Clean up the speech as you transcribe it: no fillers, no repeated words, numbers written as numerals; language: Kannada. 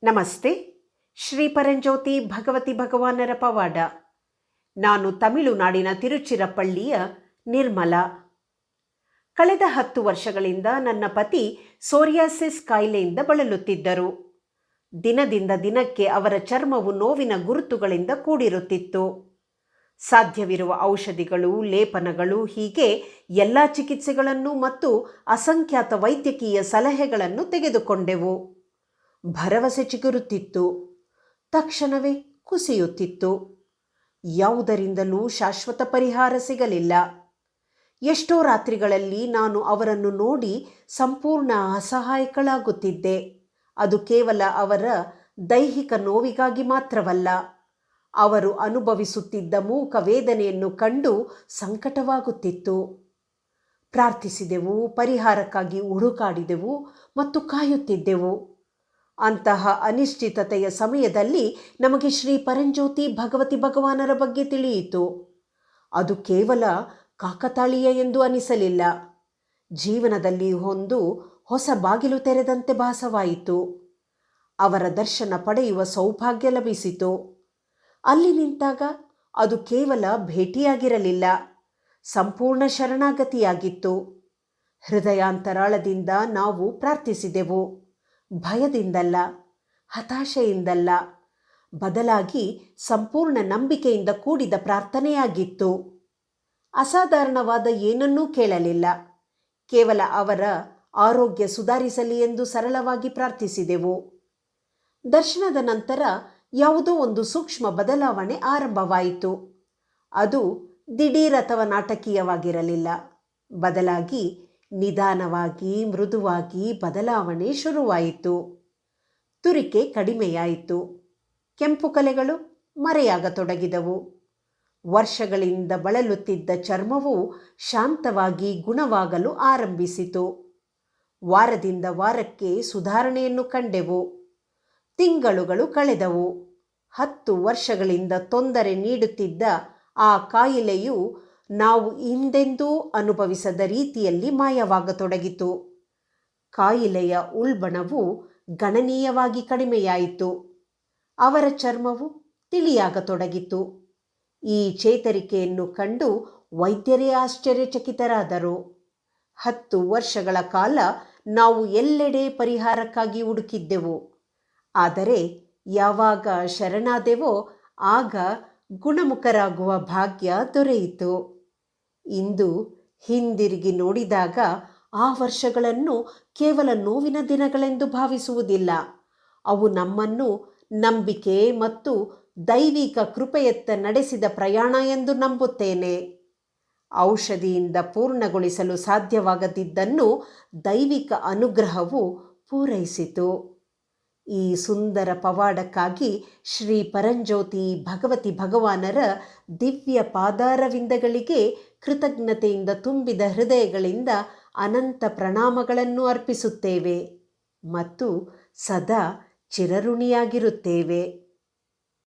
ನಮಸ್ತೆ. ಶ್ರೀ ಪರಂಜ್ಯೋತಿ ಭಗವತಿ ಭಗವಾನರ ಪವಾಡ. ನಾನು ತಮಿಳುನಾಡಿನ ತಿರುಚಿರಪಳ್ಳಿಯ ನಿರ್ಮಲಾ. ಕಳೆದ 10 ವರ್ಷಗಳಿಂದ ನನ್ನ ಪತಿ ಸೋರಿಯಾಸಿಸ್ ಕಾಯಿಲೆಯಿಂದ ಬಳಲುತ್ತಿದ್ದರು. ದಿನದಿಂದ ದಿನಕ್ಕೆ ಅವರ ಚರ್ಮವು ನೋವಿನ ಗುರುತುಗಳಿಂದ ಕೂಡಿರುತ್ತಿತ್ತು. ಸಾಧ್ಯವಿರುವ ಔಷಧಿಗಳು, ಲೇಪನಗಳು, ಹೀಗೆ ಎಲ್ಲ ಚಿಕಿತ್ಸೆಗಳನ್ನು ಮತ್ತು ಅಸಂಖ್ಯಾತ ವೈದ್ಯಕೀಯ ಸಲಹೆಗಳನ್ನು ತೆಗೆದುಕೊಂಡೆವು. ಭರವಸೆ ಚಿಗುರುತ್ತಿತ್ತು, ತಕ್ಷಣವೇ ಕುಸಿಯುತ್ತಿತ್ತು. ಯಾವುದರಿಂದಲೂ ಶಾಶ್ವತ ಪರಿಹಾರ ಸಿಗಲಿಲ್ಲ. ಎಷ್ಟೋ ರಾತ್ರಿಗಳಲ್ಲಿ ನಾನು ಅವರನ್ನು ನೋಡಿ ಸಂಪೂರ್ಣ ಅಸಹಾಯಕಳಾಗುತ್ತಿದ್ದೆ. ಅದು ಕೇವಲ ಅವರ ದೈಹಿಕ ನೋವಿಗಾಗಿ ಮಾತ್ರವಲ್ಲ, ಅವರು ಅನುಭವಿಸುತ್ತಿದ್ದ ಮೂಕ ವೇದನೆಯನ್ನು ಕಂಡು ಸಂಕಟವಾಗುತ್ತಿತ್ತು. ಪ್ರಾರ್ಥಿಸಿದೆವು, ಪರಿಹಾರಕ್ಕಾಗಿ ಹುಡುಕಾಡಿದೆವು ಮತ್ತು ಕಾಯುತ್ತಿದ್ದೆವು. ಅಂತಹ ಅನಿಶ್ಚಿತತೆಯ ಸಮಯದಲ್ಲಿ ನಮಗೆ ಶ್ರೀ ಪರಂಜ್ಯೋತಿ ಭಗವತಿ ಭಗವಾನರ ಬಗ್ಗೆ ತಿಳಿಯಿತು. ಅದು ಕೇವಲ ಕಾಕತಾಳೀಯ ಎಂದು ಅನಿಸಲಿಲ್ಲ. ಜೀವನದಲ್ಲಿ ಒಂದು ಹೊಸ ಬಾಗಿಲು ತೆರೆದಂತೆ ಭಾಸವಾಯಿತು. ಅವರ ದರ್ಶನ ಪಡೆಯುವ ಸೌಭಾಗ್ಯ ಲಭಿಸಿತು. ಅಲ್ಲಿ ನಿಂತಾಗ ಅದು ಕೇವಲ ಭೇಟಿಯಾಗಿರಲಿಲ್ಲ, ಸಂಪೂರ್ಣ ಶರಣಾಗತಿಯಾಗಿತ್ತು. ಹೃದಯಾಂತರಾಳದಿಂದ ನಾವು ಪ್ರಾರ್ಥಿಸಿದೆವು. ಭಯದಿಂದಲ್ಲ, ಹತಾಶೆಯಿಂದಲ್ಲ, ಬದಲಾಗಿ ಸಂಪೂರ್ಣ ನಂಬಿಕೆಯಿಂದ ಕೂಡಿದ ಪ್ರಾರ್ಥನೆಯಾಗಿತ್ತು. ಅಸಾಧಾರಣವಾದ ಏನನ್ನೂ ಕೇಳಲಿಲ್ಲ. ಕೇವಲ ಅವರ ಆರೋಗ್ಯ ಸುಧಾರಿಸಲಿ ಎಂದು ಸರಳವಾಗಿ ಪ್ರಾರ್ಥಿಸಿದೆವು. ದರ್ಶನದ ನಂತರ ಯಾವುದೋ ಒಂದು ಸೂಕ್ಷ್ಮ ಬದಲಾವಣೆ ಆರಂಭವಾಯಿತು. ಅದು ದಿಢೀರ್ ಅಥವಾ ನಾಟಕೀಯವಾಗಿರಲಿಲ್ಲ. ಬದಲಾಗಿ ನಿಧಾನವಾಗಿ, ಮೃದುವಾಗಿ ಬದಲಾವಣೆ ಶುರುವಾಯಿತು. ತುರಿಕೆ ಕಡಿಮೆಯಾಯಿತು. ಕೆಂಪು ಕಲೆಗಳು ಮರೆಯಾಗತೊಡಗಿದವು. ವರ್ಷಗಳಿಂದ ಬಳಲುತ್ತಿದ್ದ ಚರ್ಮವು ಶಾಂತವಾಗಿ ಗುಣವಾಗಲು ಆರಂಭಿಸಿತು. ವಾರದಿಂದ ವಾರಕ್ಕೆ ಸುಧಾರಣೆಯನ್ನು ಕಂಡೆವು. ತಿಂಗಳುಗಳು ಕಳೆದವು. 10 ವರ್ಷಗಳಿಂದ ತೊಂದರೆ ನೀಡುತ್ತಿದ್ದ ಆ ಕಾಯಿಲೆಯು ನಾವು ಹಿಂದೆಂದೂ ಅನುಭವಿಸದ ರೀತಿಯಲ್ಲಿ ಮಾಯವಾಗತೊಡಗಿತು. ಕಾಯಿಲೆಯ ಉಲ್ಬಣವು ಗಣನೀಯವಾಗಿ ಕಡಿಮೆಯಾಯಿತು. ಅವರ ಚರ್ಮವು ತಿಳಿಯಾಗತೊಡಗಿತು. ಈ ಚೇತರಿಕೆಯನ್ನು ಕಂಡು ವೈದ್ಯರೇ ಆಶ್ಚರ್ಯಚಕಿತರಾದರು. 10 ವರ್ಷಗಳ ಕಾಲ ನಾವು ಎಲ್ಲೆಡೆ ಪರಿಹಾರಕ್ಕಾಗಿ ಹುಡುಕಿದ್ದೆವು. ಆದರೆ ಯಾವಾಗ ಶರಣಾದೆವೋ ಆಗ ಗುಣಮುಖರಾಗುವ ಭಾಗ್ಯ ದೊರೆಯಿತು. ಇಂದು ಹಿಂದಿರುಗಿ ನೋಡಿದಾಗ ಆ ವರ್ಷಗಳನ್ನು ಕೇವಲ ನೋವಿನ ದಿನಗಳೆಂದು ಭಾವಿಸುವುದಿಲ್ಲ. ಅವು ನಮ್ಮನ್ನು ನಂಬಿಕೆ ಮತ್ತು ದೈವಿಕ ಕೃಪೆಯತ್ತ ನಡೆಸಿದ ಪ್ರಯಾಣ ಎಂದು ನಂಬುತ್ತೇನೆ. ಔಷಧಿಯಿಂದ ಪೂರ್ಣಗೊಳಿಸಲು ಸಾಧ್ಯವಾಗದಿದ್ದನ್ನು ದೈವಿಕ ಅನುಗ್ರಹವು ಪೂರೈಸಿತು. ಈ ಸುಂದರ ಪವಾಡಕ್ಕಾಗಿ ಶ್ರೀ ಪರಂಜ್ಯೋತಿ ಭಗವತಿ ಭಗವಾನರ ದಿವ್ಯ ಪಾದಾರವಿಂದಗಳಿಗೆ ಕೃತಜ್ಞತೆಯಿಂದ ತುಂಬಿದ ಹೃದಯಗಳಿಂದ ಅನಂತ ಪ್ರಣಾಮಗಳನ್ನು ಅರ್ಪಿಸುತ್ತೇವೆ ಮತ್ತು ಸದಾ ಚಿರಋಣಿಯಾಗಿರುತ್ತೇವೆ.